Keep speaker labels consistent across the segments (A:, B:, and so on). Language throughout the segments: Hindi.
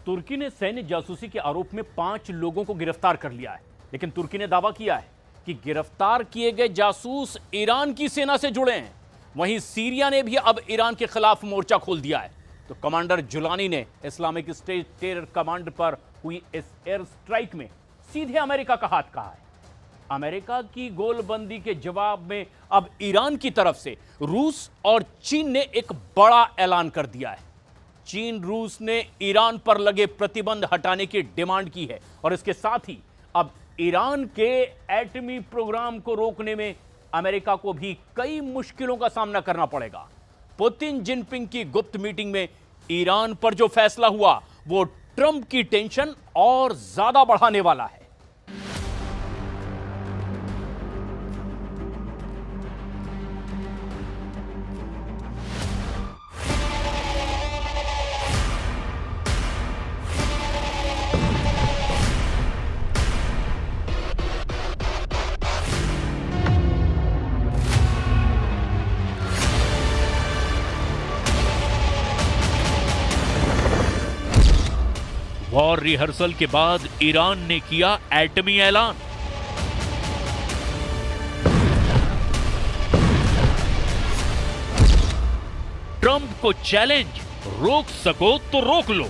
A: तुर्की ने सैन्य जासूसी के आरोप में 5 लोगों को गिरफ्तार कर लिया है, लेकिन तुर्की ने दावा किया है कि गिरफ्तार किए गए जासूस ईरान की सेना से जुड़े हैं। वहीं सीरिया ने भी अब ईरान के खिलाफ मोर्चा खोल दिया है। तो कमांडर जुलानी ने इस्लामिक स्टेट टेरर कमांड पर हुई इस एयर स्ट्राइक में सीधे अमेरिका का हाथ कहा है। अमेरिका की गोलबंदी के जवाब में अब ईरान की तरफ से रूस और चीन ने एक बड़ा ऐलान कर दिया है। चीन रूस ने ईरान पर लगे प्रतिबंध हटाने की डिमांड की है और इसके साथ ही अब ईरान के एटमी प्रोग्राम को रोकने में अमेरिका को भी कई मुश्किलों का सामना करना पड़ेगा। पुतिन जिनपिंग की गुप्त मीटिंग में ईरान पर जो फैसला हुआ वो ट्रंप की टेंशन और ज्यादा बढ़ाने वाला है। वॉर रिहर्सल के बाद ईरान ने किया एटमी ऐलान। ट्रंप को चैलेंज, रोक सको तो रोक लो।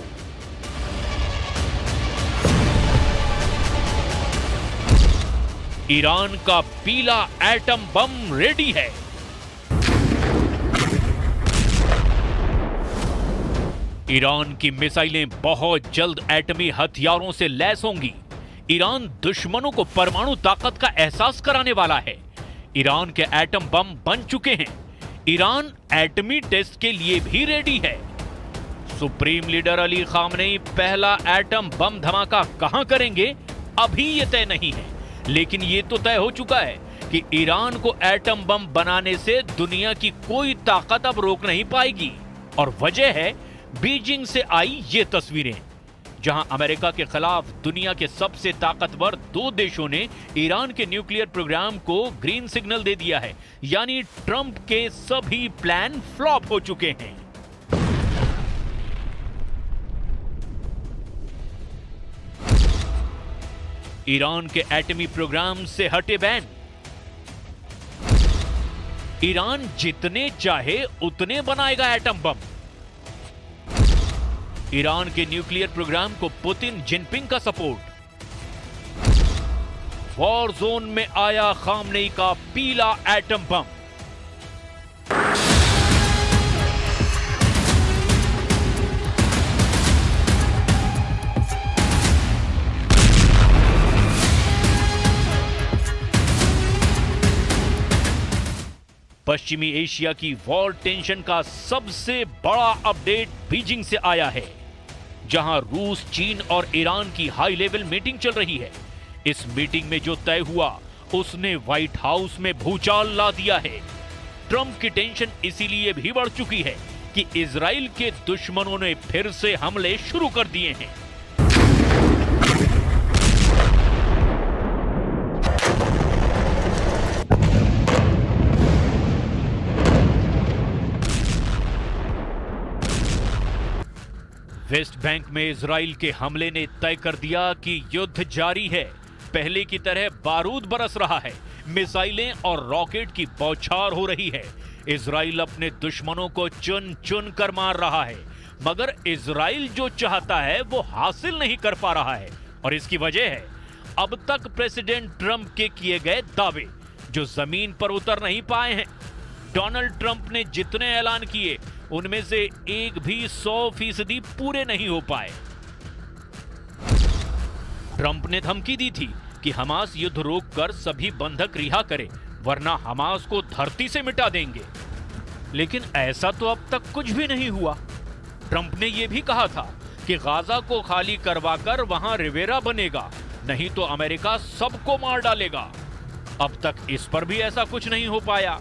A: ईरान का पीला एटम बम रेडी है। ईरान की मिसाइलें बहुत जल्द एटमी हथियारों से लैस होंगी। ईरान दुश्मनों को परमाणु ताकत का एहसास कराने वाला है। ईरान के एटम बम बन चुके हैं। ईरान एटमी टेस्ट के लिए भी रेडी है। सुप्रीम लीडर अली खामनेई पहला एटम बम धमाका कहां करेंगे अभी यह तय नहीं है, लेकिन यह तो तय हो चुका है कि ईरान को एटम बम बनाने से दुनिया की कोई ताकत अब रोक नहीं पाएगी। और वजह है बीजिंग से आई ये तस्वीरें, जहां अमेरिका के खिलाफ दुनिया के सबसे ताकतवर 2 देशों ने ईरान के न्यूक्लियर प्रोग्राम को ग्रीन सिग्नल दे दिया है। यानी ट्रंप के सभी प्लान फ्लॉप हो चुके हैं। ईरान के एटमी प्रोग्राम से हटे बैन। ईरान जितने चाहे उतने बनाएगा एटम बम। ईरान के न्यूक्लियर प्रोग्राम को पुतिन जिनपिंग का सपोर्ट। वॉर जोन में आया खामनेई का पीला एटम बम। पश्चिमी एशिया की वॉर टेंशन का सबसे बड़ा अपडेट बीजिंग से आया है, जहां रूस, चीन और ईरान की हाई लेवल मीटिंग चल रही है। इस मीटिंग में जो तय हुआ उसने व्हाइट हाउस में भूचाल ला दिया है। ट्रंप की टेंशन इसीलिए भी बढ़ चुकी है कि इजराइल के दुश्मनों ने फिर से हमले शुरू कर दिए हैं। वेस्ट बैंक में इजराइल के हमले ने तय कर दिया कि युद्ध जारी है। पहले की तरह बारूद बरस रहा है, मिसाइलें और रॉकेट की बौछार हो रही है। इजराइल अपने दुश्मनों को चुन चुन कर मार रहा है, मगर इजराइल जो चाहता है वो हासिल नहीं कर पा रहा है। और इसकी वजह है अब तक प्रेसिडेंट ट्रंप के किए गए दावे जो जमीन पर उतर नहीं पाए हैं। डोनाल्ड ट्रंप ने जितने ऐलान किए उनमें से एक भी 100% पूरे नहीं हो पाए। ट्रंप ने धमकी दी थी कि हमास युद्ध रोककर सभी बंधक रिहा करे, वरना हमास को धरती से मिटा देंगे। लेकिन ऐसा तो अब तक कुछ भी नहीं हुआ। ट्रंप ने यह भी कहा था कि गाजा को खाली करवाकर वहां रिवेरा बनेगा, नहीं तो अमेरिका सबको मार डालेगा। अब तक इस पर भी ऐसा कुछ नहीं हो पाया।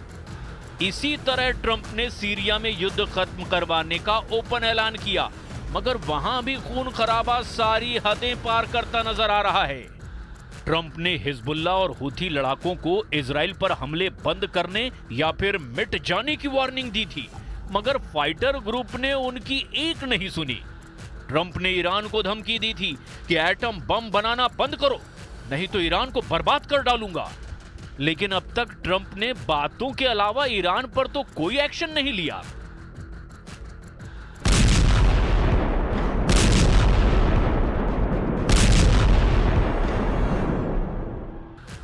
A: इसी तरह ट्रंप ने सीरिया में युद्ध खत्म करवाने का ओपन ऐलान किया, मगर वहां भी खून खराबा सारी हदें पार करता नजर आ रहा है। ट्रंप ने हिजबुल्लाह और हुथी लड़ाकों को इजराइल पर हमले बंद करने या फिर मिट जाने की वार्निंग दी थी, मगर फाइटर ग्रुप ने उनकी एक नहीं सुनी। ट्रंप ने ईरान को धमकी दी थी कि एटम बम बनाना बंद करो, नहीं तो ईरान को बर्बाद कर डालूंगा। लेकिन अब तक ट्रंप ने बातों के अलावा ईरान पर तो कोई एक्शन नहीं लिया।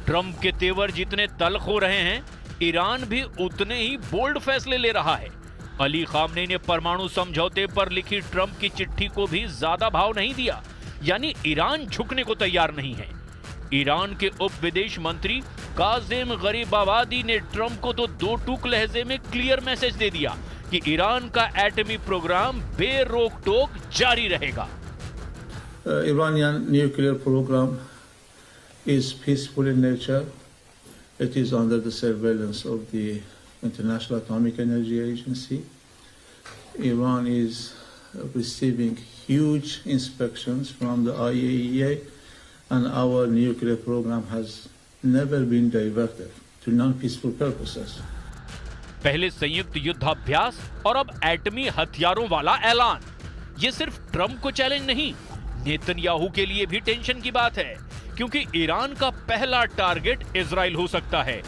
A: ट्रंप के तेवर जितने तल्ख हो रहे हैं, ईरान भी उतने ही बोल्ड फैसले ले रहा है। अली खामनेई ने परमाणु समझौते पर लिखी ट्रंप की चिट्ठी को भी ज्यादा भाव नहीं दिया, यानी ईरान झुकने को तैयार नहीं है। ईरान के उप विदेश मंत्री काजिम गरीबाबादी ने ट्रंप को तो दो टूक लहजे में क्लियर मैसेज दे दिया कि ईरान का एटमी प्रोग्राम बेरोक टोक जारी रहेगा।
B: Iranian nuclear program is peaceful in nature. It is under the surveillance of the International Atomic Energy Agency. Iran is receiving huge inspections from the IAEA, and our nuclear program has never been diverted to non-peaceful purposes.
A: पहले संयुक्त युद्धाभ्यास और अब एटमी हथियारों वाला ऐलान। ये सिर्फ ट्रंप को चैलेंज नहीं, नेतन्याहू के लिए भी टेंशन की बात है, क्योंकि ईरान का पहला टारगेट इजराइल हो सकता है।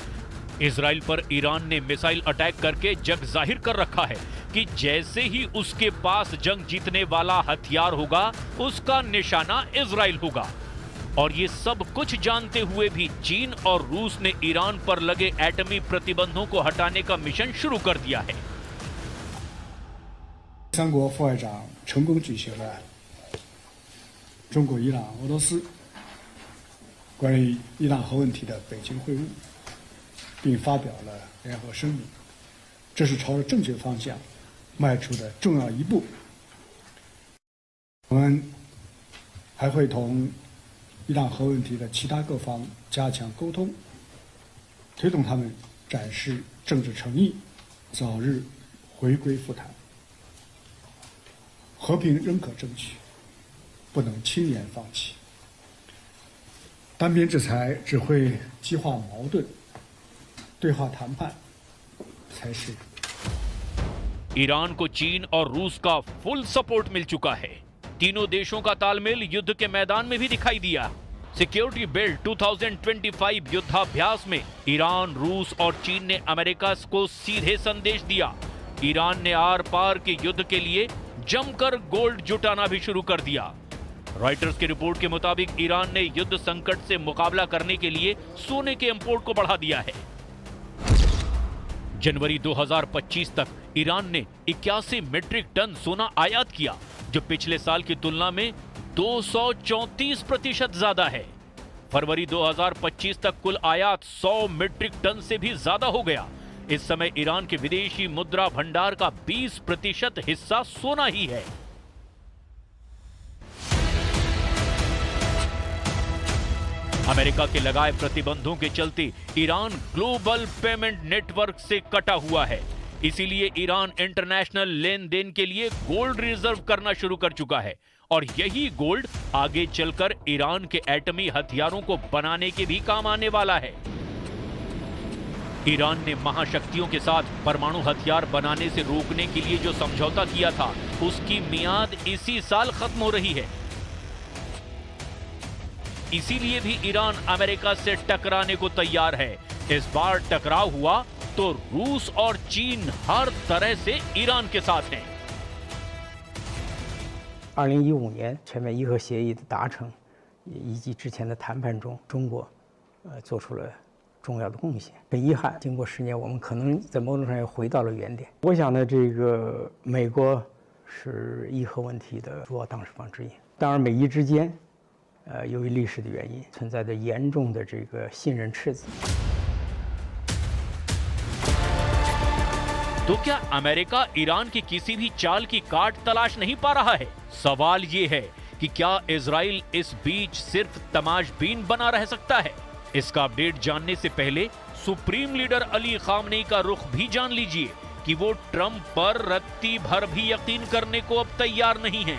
A: इजराइल पर ईरान ने मिसाइल अटैक करके जग जाहिर कर रखा है कि जैसे ही उसके पास जंग जीतने वाला हथियार होगा, उसका निशाना इजराइल होगा। और ये सब कुछ जानते हुए भी चीन और रूस ने ईरान पर लगे एटमी प्रतिबंधों को हटाने का मिशन शुरू कर दिया है।
C: 三国副外长成功举行了中国、伊朗、俄罗斯关于伊朗核问题的北京会晤，并发表了联合声明，这是朝着正确方向迈出的重要一步。我们还会同伊朗核问题的其他各方加强沟通，推动他们展示政治诚意，早日回归复谈。和平仍可争取，不能轻言放弃。单边制裁只会激化矛盾，对话谈判才是。
A: ईरान को चीन और रूस का फुल सपोर्ट मिल चुका है। तीनों देशों का तालमेल युद्ध के मैदान में भी दिखाई दिया। सिक्योरिटी बेल्ट 2025 युद्धाभ्यास में ईरान, रूस और चीन ने अमेरिका को सीधे संदेश दिया। ईरान ने आर पार के युद्ध के लिए जमकर गोल्ड जुटाना भी शुरू कर दिया। रॉयटर्स की रिपोर्ट के मुताबिक ईरान ने युद्ध संकट से मुकाबला करने के लिए सोने के इंपोर्ट को बढ़ा दिया है। जनवरी 2025 तक ईरान ने 81 मीट्रिक टन सोना आयात किया, जो पिछले साल की तुलना में 234% ज्यादा है। फरवरी 2025 तक कुल आयात 100 मीट्रिक टन से भी ज्यादा हो गया। इस समय ईरान के विदेशी मुद्रा भंडार का 20% हिस्सा सोना ही है। अमेरिका के लगाए प्रतिबंधों के चलते ईरान ग्लोबल पेमेंट नेटवर्क से कटा हुआ है। इसीलिए ईरान इंटरनेशनल लेन देन के लिए गोल्ड रिजर्व करना शुरू कर चुका है, और यही गोल्ड आगे चलकर ईरान के एटमी हथियारों को बनाने के भी काम आने वाला है। ईरान ने महाशक्तियों के साथ परमाणु हथियार बनाने से रोकने के लिए जो समझौता किया था, उसकी मियाद इसी साल खत्म हो रही है। इसीलिए भी ईरान अमेरिका से टकराने को तैयार है। इस बार टकराव हुआ तो रूस और चीन हर तरह से ईरान के साथ हैं।
D: 2015年全面伊核协议的达成，以及之前的谈判中，中国做出了重要的贡献。很遗憾，经过10年，我们可能在某种上又回到了原点。我想呢，这个美国是伊核问题的主要当事方之一。当然，美伊之间，由于历史的原因，存在着严重的这个信任赤字。
A: तो क्या अमेरिका ईरान की किसी भी चाल की काट तलाश नहीं पा रहा है? सवाल ये है कि क्या इजराइल इस बीच सिर्फ तमाशबीन बना रह सकता है? इसका अपडेट जानने से पहले सुप्रीम लीडर अली खामनेई का रुख भी जान लीजिए कि वो ट्रंप पर रत्ती भर भी यकीन करने को अब तैयार नहीं है।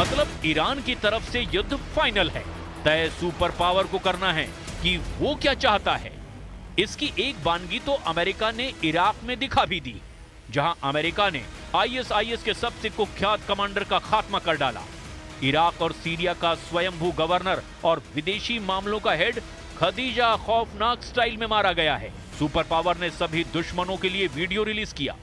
A: मतलब ईरान की तरफ से युद्ध फाइनल है। तय सुपर पावर को करना है कि वो क्या चाहता है। इसकी एक बानगी तो अमेरिका ने इराक में दिखा भी दी, जहां अमेरिका ने आईएसआईएस के सबसे कुख्यात कमांडर का खात्मा कर डाला। इराक और सीरिया का स्वयंभू गवर्नर और विदेशी मामलों का हेड खदीजा खौफनाक स्टाइल में मारा गया है। सुपर पावर ने सभी दुश्मनों के लिए वीडियो रिलीज किया,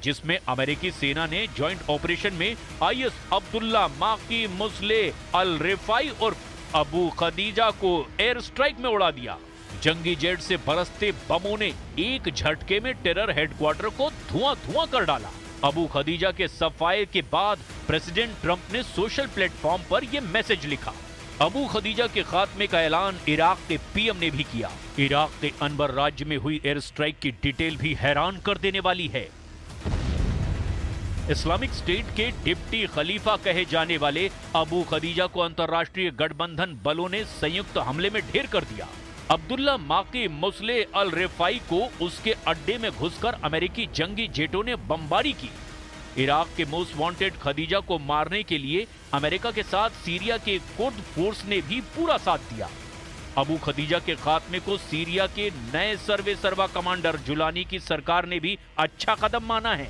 A: जिसमें अमेरिकी सेना ने जॉइंट ऑपरेशन में आईएस अब्दुल्ला माकी मुस्लेह अल रिफाई और अबू खदीजा को एयर स्ट्राइक में उड़ा दिया। जंगी जेट से बरसते बमों ने एक झटके में टेरर हेडक्वार्टर को धुआं कर डाला। अबू खदीजा के सफाये के बाद प्रेसिडेंट ट्रंप ने सोशल प्लेटफॉर्म पर यह मैसेज लिखा। अबू खदीजा के खात्मे का ऐलान इराक के पीएम ने भी किया। इराक के अनबर राज्य में हुई एयर स्ट्राइक की डिटेल भी हैरान कर देने वाली है। इस्लामिक स्टेट के डिप्टी खलीफा कहे जाने वाले अबू खदीजा को अंतर्राष्ट्रीय गठबंधन बलों ने संयुक्त हमले में ढेर कर दिया। अब्दुल्ला माकी मुस्लेह अल रिफाई को उसके अड्डे में घुसकर अमेरिकी जंगी जेटों ने बमबारी की। इराक के मोस्ट वांटेड खदीजा को मारने के लिए अमेरिका के साथ सीरिया के कुर्द फोर्स ने भी पूरा साथ दिया। अबू खदीजा के खात्मे को सीरिया के नए सर्वे सर्वा कमांडर जुलानी की सरकार ने भी अच्छा कदम माना है।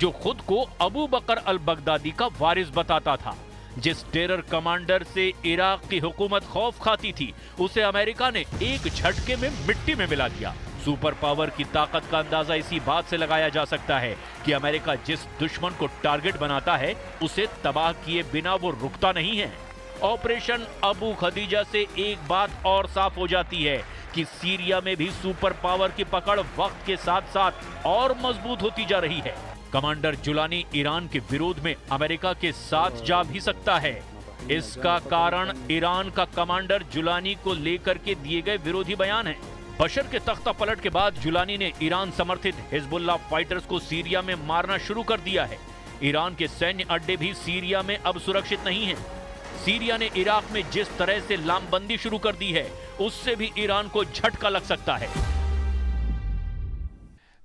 A: जो खुद को अबू बकर अल बगदादी का वारिस बताता था, जिस टेरर कमांडर से इराक की हुकूमत खौफ खाती थी, उसे अमेरिका ने एक झटके में मिट्टी में मिला दिया। सुपर पावर की ताकत का अंदाजा इसी बात से लगाया जा सकता है कि अमेरिका जिस दुश्मन को टारगेट बनाता है, उसे तबाह किए बिना वो रुकता नहीं है। ऑपरेशन अबू खदीजा से एक बात और साफ हो जाती है कि सीरिया में भी सुपर पावर की पकड़ वक्त के साथ साथ और मजबूत होती जा रही है। कमांडर जुलानी ईरान के विरोध में अमेरिका के साथ जा भी सकता है। इसका कारण ईरान का कमांडर जुलानी को लेकर के दिए गए विरोधी बयान है। बशर के तख्ता पलट के बाद जुलानी ने ईरान समर्थित हिजबुल्लाह फाइटर्स को सीरिया में मारना शुरू कर दिया है। ईरान के सैन्य अड्डे भी सीरिया में अब सुरक्षित नहीं हैं। सीरिया ने इराक में जिस तरह से लामबंदी शुरू कर दी है, उससे भी ईरान को झटका लग सकता है।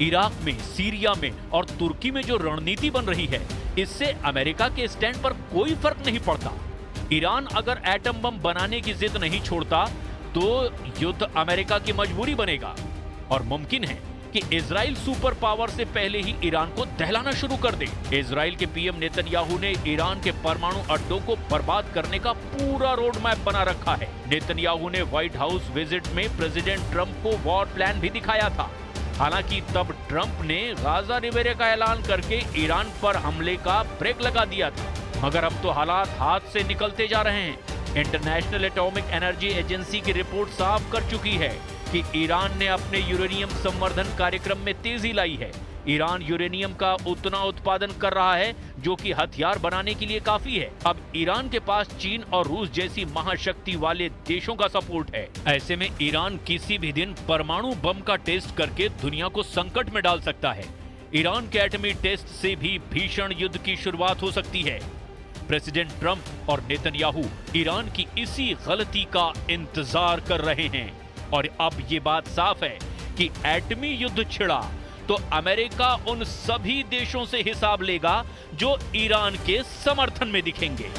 A: इराक में, सीरिया में और तुर्की में जो रणनीति बन रही है, इससे अमेरिका के स्टैंड पर कोई फर्क नहीं पड़ता। ईरान अगर एटम बम बनाने की जिद नहीं छोड़ता तो युद्ध अमेरिका की मजबूरी बनेगा और मुमकिन है कि इजराइल सुपर पावर से पहले ही ईरान को दहलाना शुरू कर दे। इजराइल के पीएम नेतन्याहू ने ईरान के परमाणु अड्डों को बर्बाद करने का पूरा रोड मैप बना रखा है। नेतन्याहू ने व्हाइट हाउस विजिट में प्रेसिडेंट ट्रंप को वॉर प्लान भी दिखाया था। हालांकि तब ट्रंप ने गाजा रिबेरे का ऐलान करके ईरान पर हमले का ब्रेक लगा दिया था, मगर अब तो हालात हाथ से निकलते जा रहे हैं। इंटरनेशनल एटॉमिक एनर्जी एजेंसी की रिपोर्ट साफ कर चुकी है कि ईरान ने अपने यूरेनियम संवर्धन कार्यक्रम में तेजी लाई है। ईरान यूरेनियम का उतना उत्पादन कर रहा है जो कि हथियार बनाने के लिए काफी है। अब ईरान के पास चीन और रूस जैसी महाशक्ति वाले देशों का सपोर्ट है। ऐसे में ईरान किसी भी दिन परमाणु बम का टेस्ट करके दुनिया को संकट में डाल सकता है। ईरान के एटमी टेस्ट से भी भीषण युद्ध की शुरुआत हो सकती है। प्रेसिडेंट ट्रंप और नेतन्याहू ईरान की इसी गलती का इंतजार कर रहे हैं और अब ये बात साफ है कि एटमी युद्ध छिड़ा तो अमेरिका उन सभी देशों से हिसाब लेगा जो ईरान के समर्थन में दिखेंगे।